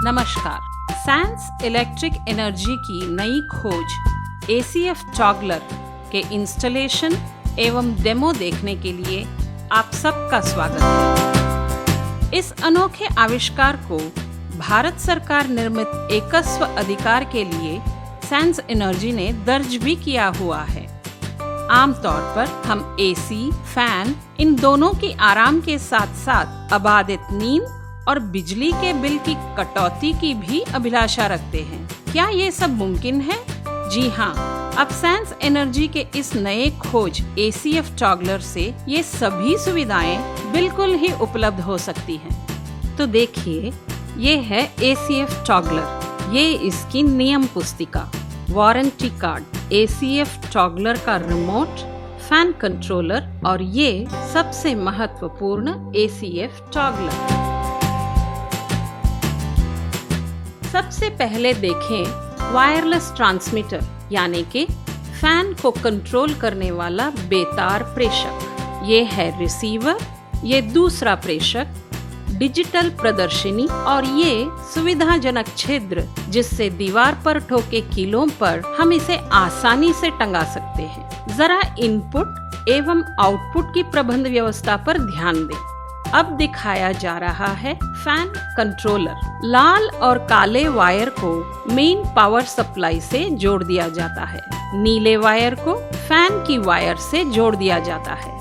नमस्कार। Sense electric energy की नई खोज ACF टॉगलर के इंस्टॉलेशन एवं डेमो देखने के लिए आप सबका स्वागत है। इस अनोखे आविष्कार को भारत सरकार निर्मित एकस्व अधिकार के लिए सैंस एनर्जी ने दर्ज भी किया हुआ है। आमतौर पर हम AC, फैन इन दोनों की आराम के साथ साथ अबाधित नींद और बिजली के बिल की कटौती की भी अभिलाषा रखते हैं। क्या ये सब मुमकिन है? जी हाँ, अब सैंस एनर्जी के इस नए खोज ACF टॉगलर से ये सभी सुविधाएं बिल्कुल ही उपलब्ध हो सकती हैं। तो देखिए, ये है ACF टॉगलर। ये इसकी नियम पुस्तिका, वारंटी कार्ड, ACF टॉगलर का रिमोट, फैन कंट्रोलर और ये सबसे महत्वपूर्ण ACF टॉगलर। सबसे पहले देखें वायरलेस ट्रांसमीटर यानी कि फैन को कंट्रोल करने वाला बेतार प्रेषक। ये है रिसीवर, ये दूसरा प्रेषक, डिजिटल प्रदर्शनी और ये सुविधाजनक छिद्र जिससे दीवार पर ठोके कीलों पर हम इसे आसानी से टंगा सकते हैं। जरा इनपुट एवं आउटपुट की प्रबंध व्यवस्था पर ध्यान दें। अब दिखाया जा रहा है फैन कंट्रोलर। लाल और काले वायर को मेन पावर सप्लाई से जोड़ दिया जाता है, नीले वायर को फैन की वायर से जोड़ दिया जाता है।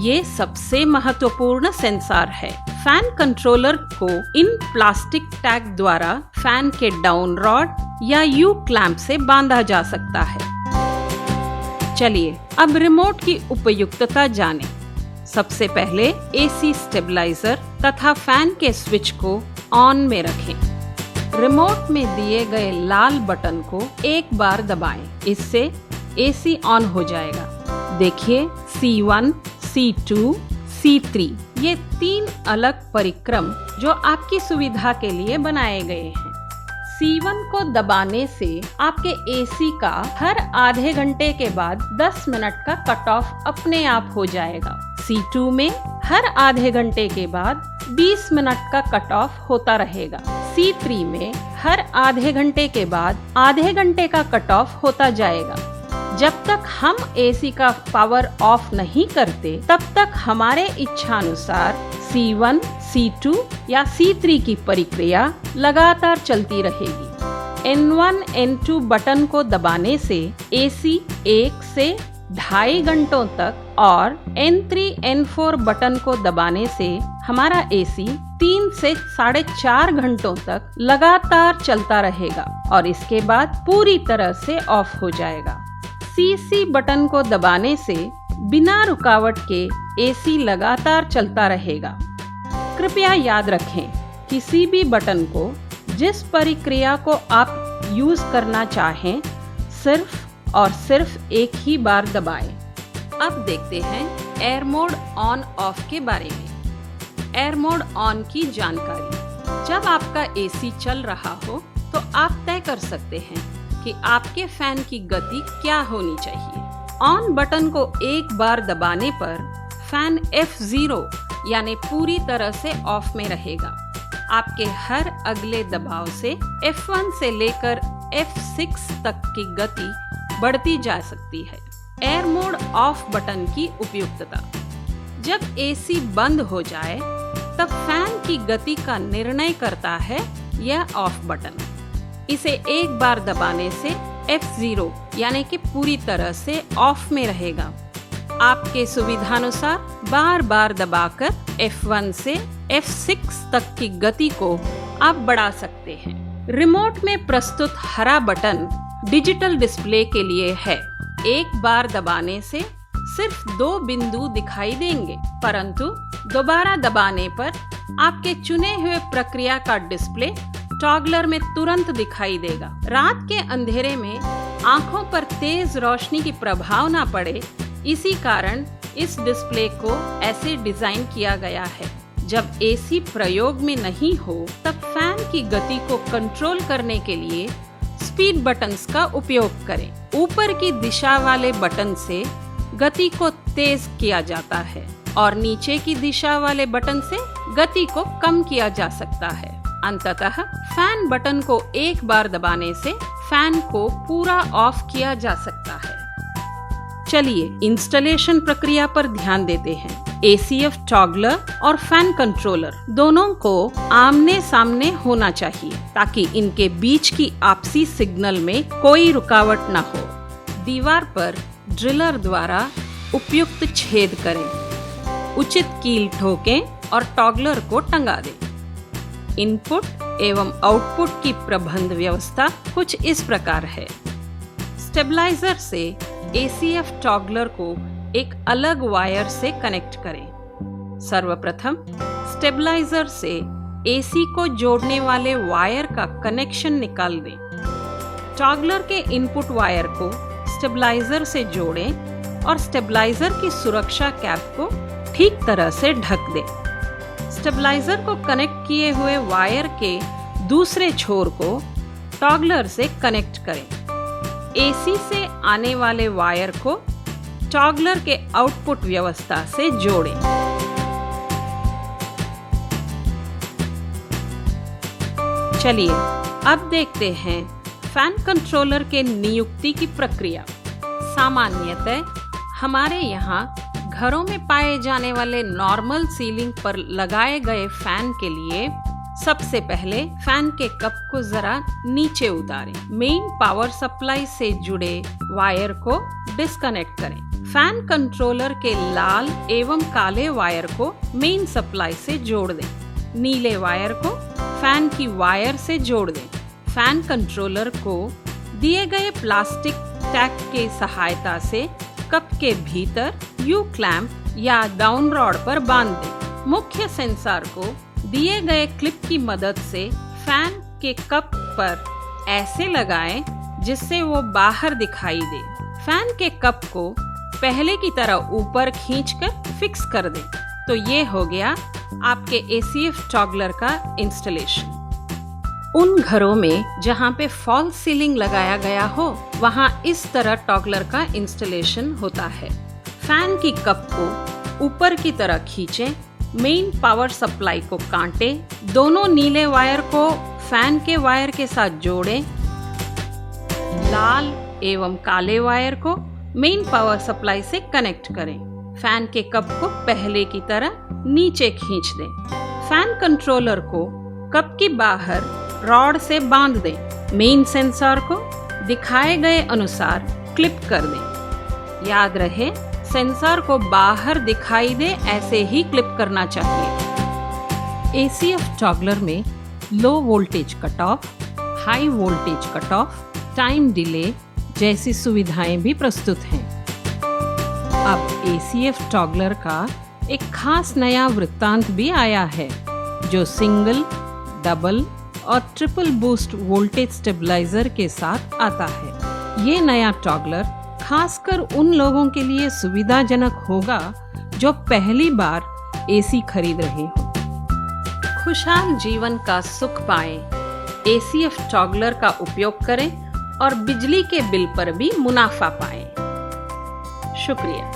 ये सबसे महत्वपूर्ण सेंसर है। फैन कंट्रोलर को इन प्लास्टिक टैग द्वारा फैन के डाउन रॉड या यू क्लैंप से बांधा जा सकता है। चलिए अब रिमोट की उपयुक्तता जानें। सबसे पहले AC स्टेबलाइजर तथा फैन के स्विच को ऑन में रखें। रिमोट में दिए गए लाल बटन को एक बार दबाएं, इससे AC ऑन हो जाएगा। देखिए, C1, C2, C3 ये 3 अलग परिक्रम जो आपकी सुविधा के लिए बनाए गए हैं। C1 को दबाने से आपके AC का हर आधे घंटे के बाद 10 मिनट का कट ऑफ अपने आप हो जाएगा। C2 में हर आधे घंटे के बाद 20 मिनट का कट ऑफ होता रहेगा। C3 में हर आधे घंटे के बाद आधे घंटे का कट ऑफ होता जाएगा। जब तक हम AC का पावर ऑफ नहीं करते, तब तक हमारे इच्छानुसार C1, C2 या C3 की प्रक्रिया लगातार चलती रहेगी। N1, N2 बटन को दबाने से AC 1 से 2.5 घंटों तक और N3, N4 बटन को दबाने से हमारा AC 3 से 4.5 घंटों तक लगातार चलता रहेगा और इसके बाद पूरी तरह से ऑफ हो जाएगा। CC बटन को दबाने से बिना रुकावट के AC लगातार चलता रहेगा। कृपया याद रखें, किसी भी बटन को जिस प्रक्रिया को आप यूज करना चाहें सिर्फ और सिर्फ एक ही बार दबाएं। अब देखते हैं एयर मोड ऑन ऑफ के बारे में। एयर मोड ऑन की जानकारी। जब आपका AC चल रहा हो तो आप तय कर सकते हैं कि आपके फैन की गति क्या होनी चाहिए। ऑन बटन को एक बार दबाने पर फैन F0 यानी पूरी तरह से ऑफ में रहेगा। आपके हर अगले दबाव से F1 से लेकर F6 तक की गति बढ़ती जा सकती है। एयर मोड ऑफ बटन की उपयुक्तता। जब AC बंद हो जाए तब फैन की गति का निर्णय करता है यह ऑफ बटन। इसे एक बार दबाने से F0 यानी कि पूरी तरह से ऑफ में रहेगा। आपके सुविधानुसार बार बार दबाकर F1 से F6 तक की गति को आप बढ़ा सकते हैं। रिमोट में प्रस्तुत हरा बटन डिजिटल डिस्प्ले के लिए है। एक बार दबाने से सिर्फ 2 बिंदु दिखाई देंगे, परंतु दोबारा दबाने पर आपके चुने हुए प्रक्रिया का डिस्प्ले टॉगलर में तुरंत दिखाई देगा। रात के अंधेरे में आंखों पर तेज रोशनी की प्रभाव ना पड़े, इसी कारण इस डिस्प्ले को ऐसे डिजाइन किया गया है। जब AC प्रयोग में नहीं हो तब फैन की गति को कंट्रोल करने के लिए स्पीड बटन्स का उपयोग करें। ऊपर की दिशा वाले बटन से गति को तेज किया जाता है और नीचे की दिशा वाले बटन से गति को कम किया जा सकता है। अंततः फैन बटन को एक बार दबाने से फैन को पूरा ऑफ किया जा सकता है। चलिए इंस्टॉलेशन प्रक्रिया पर ध्यान देते हैं। ACF टॉगलर और फैन कंट्रोलर दोनों को आमने सामने होना चाहिए ताकि इनके बीच की आपसी सिग्नल में कोई रुकावट न हो। दीवार पर ड्रिलर द्वारा उपयुक्त छेद करें, उचित कील ठोकें और टॉगलर को टंगा दें। इनपुट एवं आउटपुट की प्रबंध व्यवस्था कुछ इस प्रकार है। स्टेबलाइजर से ACF टॉगलर को एक अलग वायर से कनेक्ट करें। सर्वप्रथम स्टेबलाइजर से AC को जोड़ने वाले वायर का कनेक्शन निकाल दें। टॉगलर के इनपुट वायर को स्टेबलाइजर से जोड़ें और स्टेबलाइजर की सुरक्षा कैप को ठीक तरह से ढक दें। स्टेबलाइजर को कनेक्ट किए हुए वायर के दूसरे छोर को टॉगलर से कनेक्ट करें। AC से आने वाले वायर को टॉगलर के आउटपुट व्यवस्था से जोड़ें। चलिए अब देखते हैं फैन कंट्रोलर के नियुक्ति की प्रक्रिया। सामान्यतः हमारे यहाँ घरों में पाए जाने वाले नॉर्मल सीलिंग पर लगाए गए फैन के लिए सबसे पहले फैन के कप को जरा नीचे उतारें। मेन पावर सप्लाई से जुड़े वायर को डिस्कनेक्ट करें। फैन कंट्रोलर के लाल एवं काले वायर को मेन सप्लाई से जोड़ दें। नीले वायर को फैन की वायर से जोड़ दें। फैन कंट्रोलर को दिए गए प्लास्टिक टैग के सहायता से कप के भीतर यू क्लैंप या डाउन रॉड पर बांध दें। मुख्य सेंसर को दिए गए क्लिप की मदद से फैन के कप पर ऐसे लगाएं जिससे वो बाहर दिखाई दे। फैन के कप को पहले की तरह ऊपर खींचकर फिक्स कर दें। तो ये हो गया आपके ACF टॉगलर का इंस्टॉलेशन। उन घरों में जहाँ पे फॉल्स सीलिंग लगाया गया हो वहाँ इस तरह टॉगलर का इंस्टॉलेशन होता है। फैन की कप को ऊपर की तरह खींचें, मेन पावर सप्लाई को काटें, दोनों नीले वायर को फैन के वायर के साथ जोड़ें, लाल एवं काले वायर को मेन पावर सप्लाई से कनेक्ट करें। फैन के कप को पहले की तरह नीचे खींच दें। फैन कंट्रोलर को कप की बाहर रॉड से बांध दें। मेन सेंसर को दिखाए गए अनुसार क्लिप कर दें। याद रहे सेंसर को बाहर दिखाई दे ऐसे ही क्लिप करना चाहिए। ACF टॉगलर में low voltage cut off, high voltage cut off, time delay जैसी सुविधाएं भी प्रस्तुत हैं। अब ACF टॉगलर का एक खास नया वृत्तांत भी आया है जो सिंगल, डबल और ट्रिपल बूस्ट वोल्टेज स्टेबलाइजर के साथ आता है। ये नया टॉगलर खासकर उन लोगों के लिए सुविधाजनक होगा जो पहली बार AC खरीद रहे हो। खुशहाल जीवन का सुख पाएं। ACF टॉगलर का उपयोग करें और बिजली के बिल पर भी मुनाफा पाएं। शुक्रिया।